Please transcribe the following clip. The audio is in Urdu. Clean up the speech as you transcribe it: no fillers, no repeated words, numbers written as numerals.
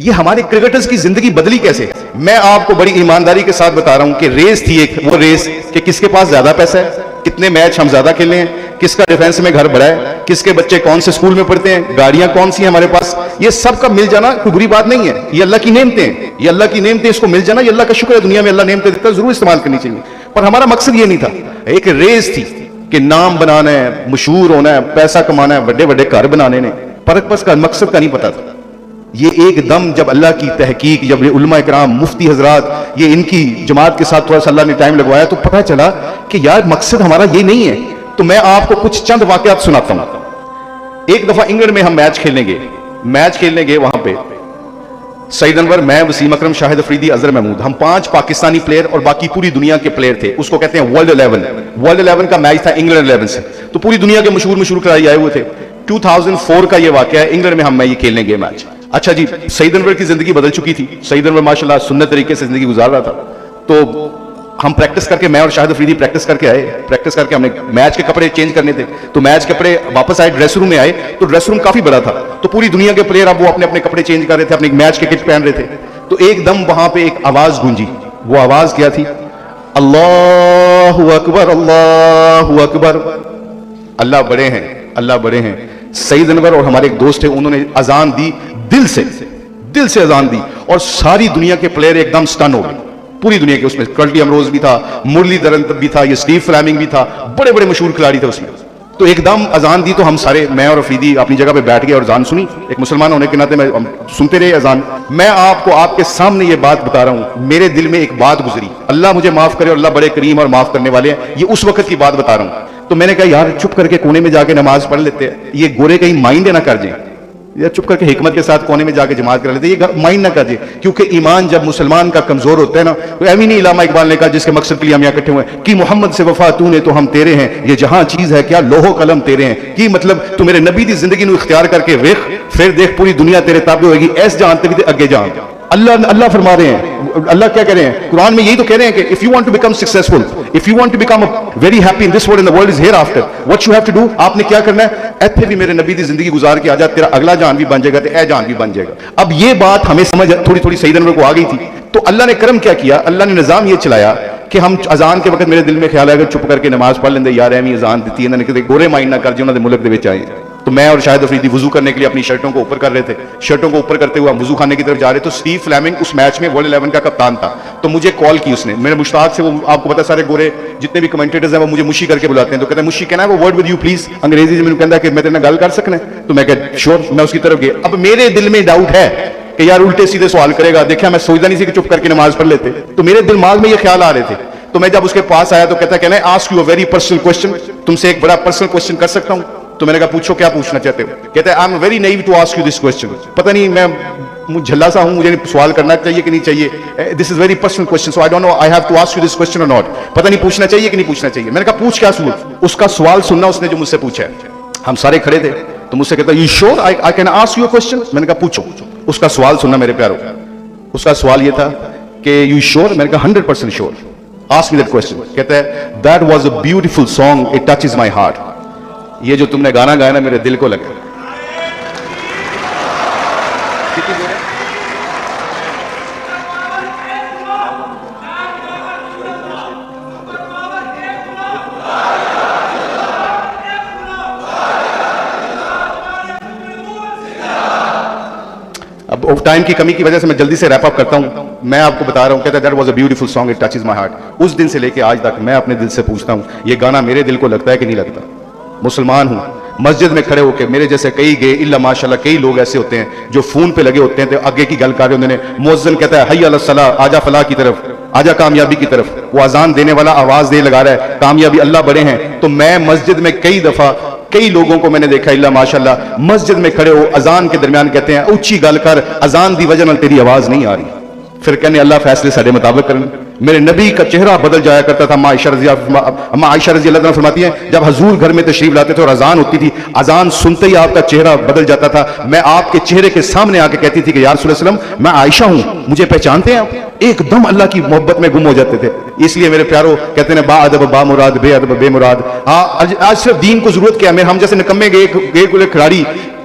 یہ ہمارے کرکٹرز کی زندگی بدلی کیسے؟ میں آپ کو بڑی ایمانداری کے ساتھ بتا رہا ہوں کہ ریس تھی ایک، وہ ریس کہ کس کے پاس زیادہ پیسہ ہے، کتنے میچ ہم زیادہ کھیلے ہیں، کس کا ڈیفنس میں گھر بڑا ہے، کس کے بچے کون سے اسکول میں پڑھتے ہیں، گاڑیاں کون سی ہیں ہمارے پاس. یہ سب کا مل جانا کوئی بری بات نہیں ہے، یہ اللہ کی نعمتیں ہیں، یہ اللہ کی نعمتیں، اس کو مل جانا یہ اللہ کا شکر ہے. دنیا میں اللہ نعمتیں دیتا ہے، ضرور استعمال کرنی چاہیے. پر ہمارا مقصد یہ نہیں تھا. ایک ریس تھی کہ نام بنانا ہے، مشہور ہونا ہے، پیسہ کمانا ہے، بڑے بڑے گھر بنانے نے. فرق پس کا مقصد کا نہیں پتا تھا. یہ ایک دم جب اللہ کی تحقیق، جب علماء کرام، مفتی حضرات، یہ ان کی جماعت کے ساتھ تھوڑا سا اللہ نے ٹائم لگوایا تو پتہ چلا کہ یار مقصد ہمارا یہ نہیں ہے. تو میں آپ کو کچھ چند واقعات سناتا ہوں. ایک دفعہ انگلینڈ میں ہم میچ کھیلنے گئے وہاں پہ سعید انور، میں، وسیم اکرم، شاہد افریدی، اظہر محمود، ہم 5 پاکستانی پلیئر اور باقی پوری دنیا کے پلیئر تھے. اس کو کہتے ہیں ورلڈ 11 کا میچ تھا انگلینڈ 11 سے. تو پوری دنیا کے مشہور کھلاڑی آئے ہوئے تھے. 2004 کا یہ واقعہ ہے، انگلینڈ میں یہ کھیلنے گئے میچ. اچھا جی، سعید انور کی زندگی بدل چکی تھی. سعید انور ماشاءاللہ سنت طریقے سے زندگی گزار رہا تھا. تو ہم پریکٹس کر کے، میں اور شاہد افریدی پریکٹس کر کے آئے. پریکٹس کر کے ہم نے میچ کے کپڑے چینج کرنے تھے. تو میچ کپڑے واپس آئے، ڈریس روم میں آئے تو ڈریس روم کافی بڑا تھا. تو پوری دنیا کے پلیئر اب وہ اپنے اپنے کپڑے چینج کر رہے تھے، اپنے میچ کے کٹ پہن رہے تھے. تو ایک دم وہاں پہ ایک آواز گونجی. وہ آواز کیا تھی؟ اللہ اکبر، اللہ اکبر، اللہ بڑے ہیں، اللہ بڑے ہیں. سعید انور اور ہمارے ایک دوست تھے، انہوں نے اذان دی، دل سے اذان دی، اور ساری دنیا کے پلیئر ایک دم سٹن ہو گئے. پوری دنیا کے، اس میں کرٹلی امروز بھی تھا، مرلی درن بھی تھا، یہ سٹیو فلیمنگ بھی تھا، بڑے بڑے مشہور کھلاڑی تھے اس میں. تو ایک دم اذان دی تو ہم سارے، میں اور افریدی اپنی جگہ پہ بیٹھ گئے اور اذان سنی. ایک مسلمان ہونے کے ناطے میں سنتے رہے اذان. میں آپ کو آپ کے سامنے یہ بات بتا رہا ہوں، میرے دل میں ایک بات گزری. اللہ مجھے معاف کرے اور اللہ بڑے کریم اور معاف کرنے والے ہیں. یہ اس وقت کی بات بتا رہا ہوں. تو میں نے کہا یار چپ کر کے کونے میں جا کے نماز پڑھ لیتے ہیں، یہ گورے کہیں مائنڈ نہ کر جائیں. یا چپ کر کے حکمت کے ساتھ کونے میں جا کے جماعت کر لیتے، یہ مائنڈ نہ کر جائے. کیونکہ ایمان جب مسلمان کا کمزور ہوتا ہے نا، تو امینی علامہ اقبال نے کہا، جس کے مقصد کے لیے ہم یہاں اکٹھے ہوئے ہیں، کہ محمد سے وفا تو نے تو ہم تیرے ہیں، یہ جہاں چیز ہے کیا لوح و قلم تیرے ہیں. کی مطلب تو میرے نبی دی زندگی نو اختیار کر کے ویکھ، پھر دیکھ پوری دنیا تیرے تابع ہوئے گی. ایس جان تے بھی اگے جان. اللہ فرما رہے ہیں، اللہ کیا کہہ رہے ہیں قرآن میں؟ یہی تو کہہ رہے ہیں کہ if you want to become successful, if you want to become very happy in this world and the world is hereafter, what you have to do, آپ نے کیا کرنا ہے؟ ایتھے بھی میرے نبی دی زندگی گزار کے آجا، تیرا اگلا جان بھی بن جائے گا، تے اے جان بھی بن جائے گا. اب یہ بات ہمیں سمجھ تھوڑی سعید انور کو آ گئی تھی. تو اللہ نے کرم کیا کیا، اللہ نے نظام یہ چلایا کہ ہم اذان کے وقت میرے دل میں خیال آئے گا چپ کر کے نماز پڑھ لیں. یار ایویں اذان دیتی ہے، انہوں نے کہتے گورے مائنڈ نہ کر جو انہوں نے ملک دے وچ آئے. تو میں اور شاہد افریدی وضو کرنے کے لیے اپنی شرٹوں کو اوپر کر رہے تھے. شرٹوں کو اوپر کرتے ہوئے ہم وضو خانے کی طرف جا رہے. تو سٹیو فلیمنگ اس میچ میں ورلڈ 11 کا کپتان تھا. تو مجھے کال کی اس نے، میرے مشتاق سے، وہ آپ کو پتا سارے گورے جتنے بھی کمنٹیٹرز ہیں وہ مجھے مشی کر کے بلاتے ہیں. تو کہتے ہیں مشی کہنا ہے وہ ورڈ ود یو پلیز، انگریزی میں کہتا ہے کہ میں تیرے نال گل کر سکنا ہے. تو میں کہا شور، میں اس کی طرف گیا. اب میرے دل میں ڈاؤٹ ہے کہ یار الٹے سیدھے سوال کرے گا. دیکھا میں سوچتا نہیں سی کہ چپ کر کے نماز پڑھ لیتے. تو میرے دماغ میں یہ خیال آ رہے تھے. تو میں جب اس کے پاس آیا تو کہتا ہے کہ ask you a very personal question, تم سے ایک بڑا پرسنل کوسچن کر سکتا ہوں؟ تو میں نے کہا پوچھو، کیا پوچھنا چاہتے ہو؟ کہتا ہے I am very new to ask you this question. پتہ نہیں میں جھلا سا ہوں، مجھے سوال کرنا چاہیے کہ نہیں چاہیے. This is very personal question so I don't know I have to ask you this question اور ناٹ. پتہ نہیں پوچھنا چاہیے کہ نہیں پوچھنا چاہیے. میں نے کہا پوچھ کیا سوال؟ اس کا سوال سننا اس نے جو مجھ سے پوچھا ہے. ہم سارے کھڑے تھے. تو مجھ سے کہتا یو شور I can ask you a question? میں نے کہا پوچھو. اس کا سوال سننا میرے پیارو. اس کا سوال یہ تھا کہ یو شور؟ میں نے کہا 100% شور. Ask me that question. کہتا ہے that was a beautiful song, it touches my heart. یہ جو تم نے گانا گایا نا میرے دل کو لگا. اب ٹائم کی کمی کی وجہ سے میں جلدی سے ریپ اپ کرتا ہوں. میں آپ کو بتا رہا ہوں، کہتا ہے that was a beautiful song, it touches my heart. اس دن سے لے کے آج تک میں اپنے دل سے پوچھتا ہوں یہ گانا میرے دل کو لگتا ہے کہ نہیں لگتا. مسلمان ہوں، مسجد میں کھڑے ہو کے میرے جیسے کئی گئے الا ماشاءاللہ کئی لوگ ایسے ہوتے ہیں جو فون پہ لگے ہوتے ہیں تو آگے کی گل کر رہے ہوتے ہیں. مؤذن کہتا ہے حی علی الصلاۃ، آجا فلاح کی طرف، آجا کامیابی کی طرف. وہ اذان دینے والا آواز دے لگا رہا ہے کامیابی اللہ بڑے ہیں. تو میں مسجد میں کئی دفعہ کئی لوگوں کو میں نے دیکھا الا ماشاءاللہ مسجد میں کھڑے ہو اذان کے درمیان کہتے ہیں اونچی گل کر، اذان دی وجہ نال تیری آواز نہیں آ رہی. پھر کہنے اللہ فیصلے سارے مطابق کریں. میرے نبی کا چہرہ بدل جایا کرتا تھا. عائشہ رضی اللہ عنہا فرماتی ہیں جب حضور گھر میں تشریف لاتے تھے اور اذان ہوتی تھی، اذان سنتے ہی آپ کا چہرہ بدل جاتا تھا. میں آپ کے چہرے کے سامنے آ کے کہتی تھی کہ یا رسول اللہ وسلم میں عائشہ ہوں، مجھے پہچانتے ہیں آپ؟ ایک دم اللہ کی محبت میں گم ہو جاتے تھے. اس لیے میرے پیارو کہتے ہیں با ادب با مراد، بے ادب بے مراد. آج صرف دین کو ضرورت کیا ہے؟ ہم جیسے نکمے گئے کھلاڑی